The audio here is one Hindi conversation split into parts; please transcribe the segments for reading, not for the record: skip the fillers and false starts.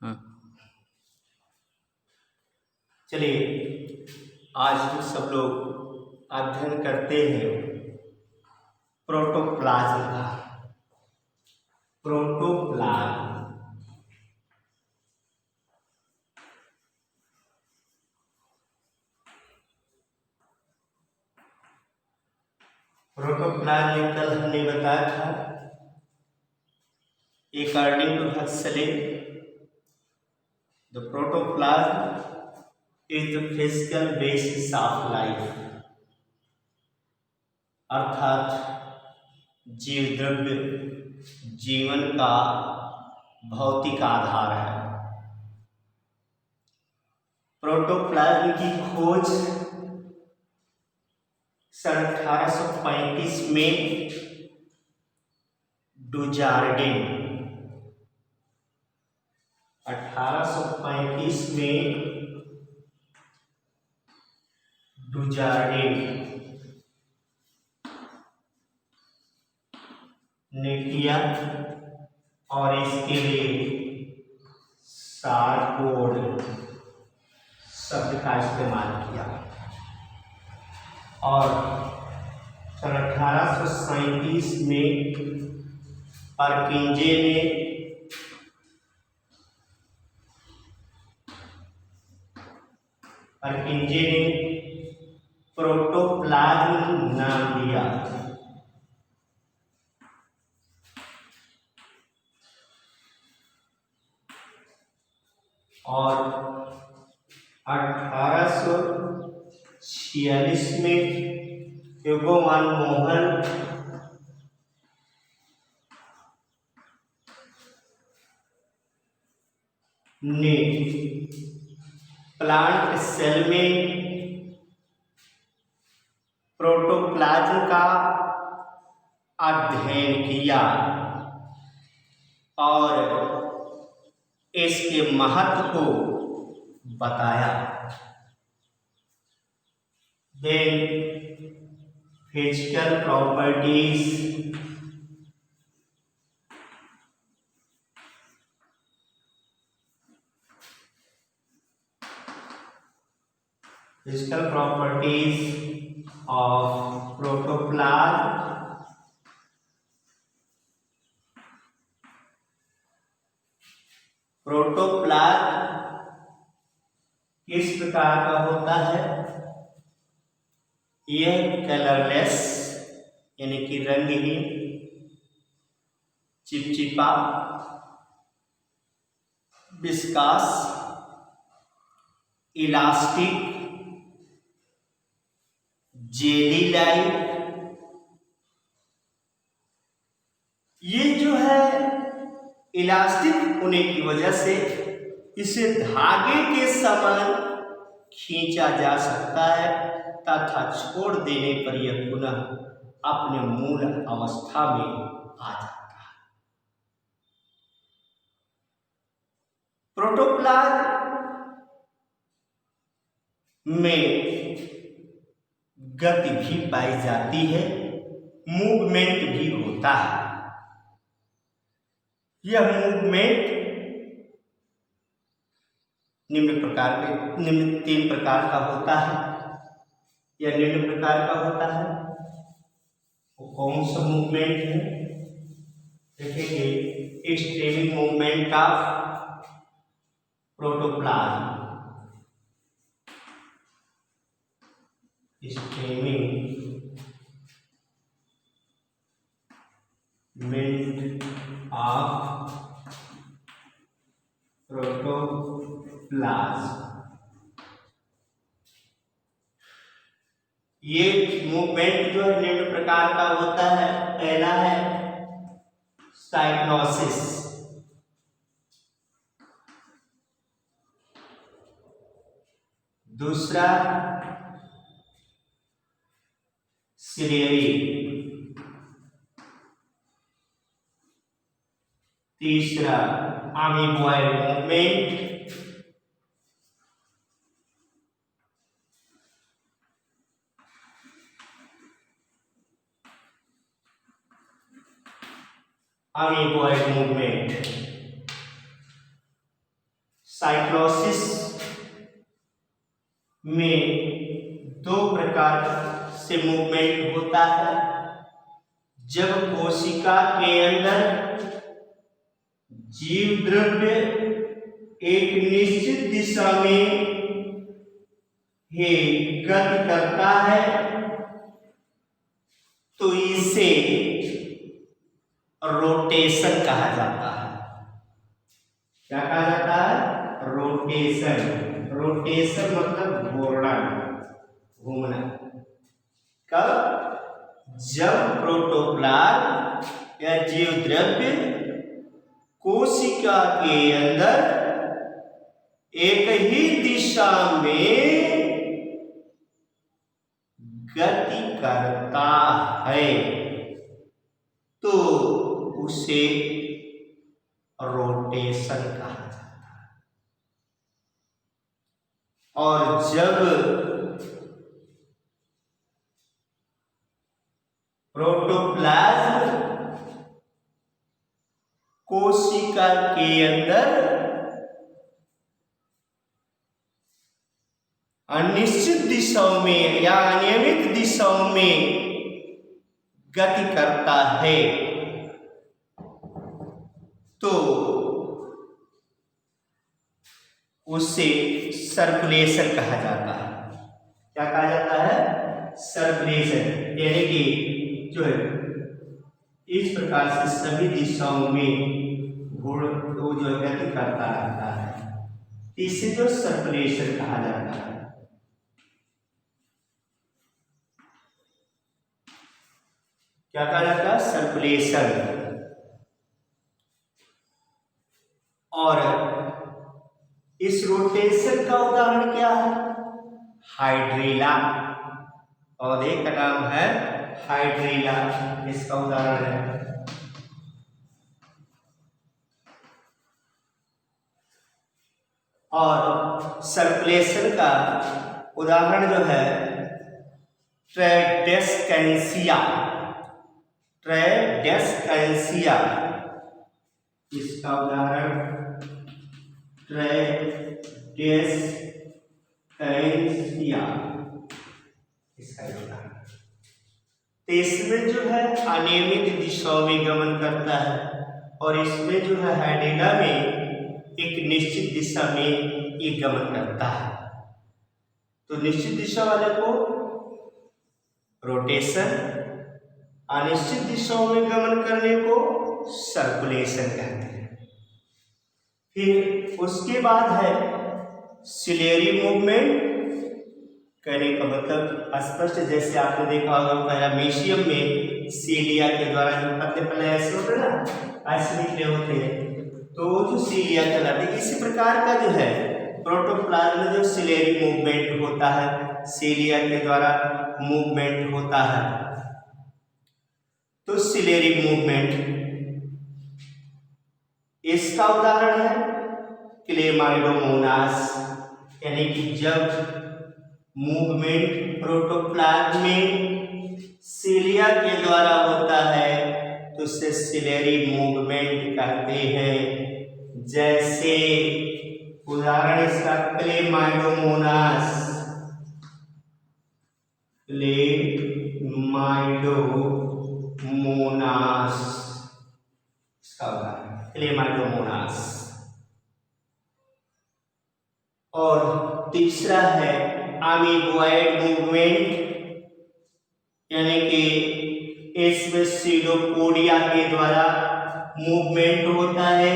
हाँ। चलिए, आज हम सब लोग अध्ययन करते हैं प्रोटोप्लाज्म का। प्रोटोप्लाज्म प्रोटोप्लाज्म कल हमने बताया था, according to Huxley, the protoplasm is the physical basis of life, अर्थात जीव द्रव्य जीवन का भौतिक आधार है। प्रोटोप्लाज्म की खोज सन 1835 में डुजार्डिन 1835 में डुजार्डिन ने किया और इसके लिए सारकोड शब्द का इस्तेमाल किया। और सन 1837 में परकिंजे ने प्रोटोप्लाज्म नाम दिया। और 1846 में ह्यूगो वन मोहन ने प्लांट सेल में प्रोटोप्लाज्म का अध्ययन किया और इसके महत्व को बताया। Then physical properties, of protoplasm. Protoplasm किस प्रकार का होता है? यह कलरलेस यानी कि रंगहीन, चिपचिपा, विस्कास, इलास्टिक, जेली लाइक, ये जो है इलास्टिक होने की वजह से इसे धागे के समान खींचा जा सकता है तथा छोड़ देने पर यह पुनः अपने मूल अवस्था में आ जाता है। प्रोटोप्लाज्म में गति भी पाई जाती है, मूवमेंट भी होता है। यह मूवमेंट निम्न तीन प्रकार का होता है। यह निम्न प्रकार का होता है। वो कौन सा मूवमेंट है देखेंगे? Streaming movement of protoplasm, streaming of protoplasm. ये मूवमेंट जो है निम्न प्रकार का होता है। पहला है साइक्लोसिस, दूसरा सिलेरी, तीसरा amoeboid movement, amoeboid movement. Cytosis में दो प्रकार से मूवमेंट होता है। जब कोशिका के अंदर जीव द्रव्य एक निश्चित दिशा में ही गति करता है तो इसे रोटेशन कहा जाता है। क्या कहा जाता है? रोटेशन। रोटेशन मतलब घूमना। कब? जब प्रोटोप्लाज्म या जीव द्रव्य कोशिका के अंदर एक ही दिशा में गति करता है तो उसे रोटेशन कहा जाता है। और जब प्रोटोप्लाज्म कोशिका के अंदर अनिश्चित दिशाओं में या अनियमित दिशाओं में गति करता है तो उसे सर्कुलेशन कहा जाता है। क्या कहा जाता है? सर्कुलेशन। यानी कि जो है इस प्रकार से सभी दिशाओं में वो जो गति करता रहता है, इसे जो सर्कुलेशन कहा जाता है। क्या कहा जाता है? सर्कुलेशन। और इस रोटेशन का उदाहरण क्या है? हाइड्रेला। पौधे का नाम है हाइड्रेला, इसका उदाहरण है। और सर्कुलेशन का उदाहरण जो है ट्राइडेस्केंसिया। ट्राइडेस्केंसिया, इसका उदाहरण ट्राइडेस्केंसिया, इसका उदाहरण। तो इसमें जो है अनियमित दिशाओं में गमन करता है और इसमें जो है हाइड्रेला में एक निश्चित दिशा में ये गमन करता है। तो निश्चित दिशा वाले को रोटेशन, अनिश्चित दिशाओं में गमन करने को सर्कुलेशन कहते हैं। फिर उसके बाद है सिलेरी मूवमेंट। कहने का मतलब स्पष्ट, जैसे आपने देखा होगा पैरामीशियम में सीलिया के द्वारा जो पतले पतले ऐसे होते हैं ना, ऐसे निकले होते हैं, तो जो सीलिया कहलाते हैं। इसी प्रकार का जो है प्रोटोप्लाज्म में जो सिलेरी मूवमेंट होता है, सीलिया के द्वारा मूवमेंट होता है। तो सिलेरी मूवमेंट, इसका उदाहरण है क्लेमाइडोमोनास। यानी कि जब मूवमेंट प्रोटोप्लाज्म में सीलिया के द्वारा होता है तो उसे सिलेरी मूवमेंट कहते हैं। जैसे उदाहरण इसका क्लेमाइडोमोनास। क्लेमाइडोमोनास, इसका उदाहरण क्लेमाइडोमोनास। और तीसरा है अमीबॉइड मूवमेंट। यानी कि इसमें सीडोपोडिया के द्वारा मूवमेंट होता है।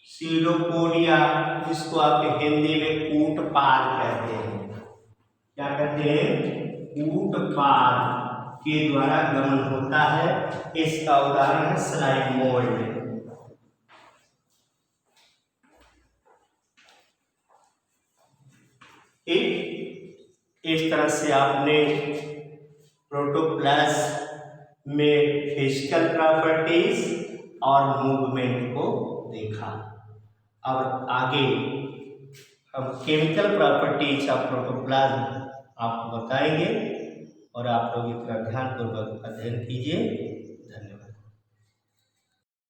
सीडोपोडिया, जिसको आप हिंदी में कूटपाद कहते हैं। क्या कहते हैं? कूटपाद के द्वारा गमन होता है। इसका उदाहरण है स्लाइम मोल्ड। इस तरह से आपने प्रोटोप्लाज्म में फिजिकल प्रॉपर्टीज और मूवमेंट को देखा। अब आगे हम केमिकल प्रॉपर्टीज ऑफ प्रोटोप्लाज्म आपको बताएंगे और आप लोग इतना ध्यानपूर्वक अध्ययन कीजिए।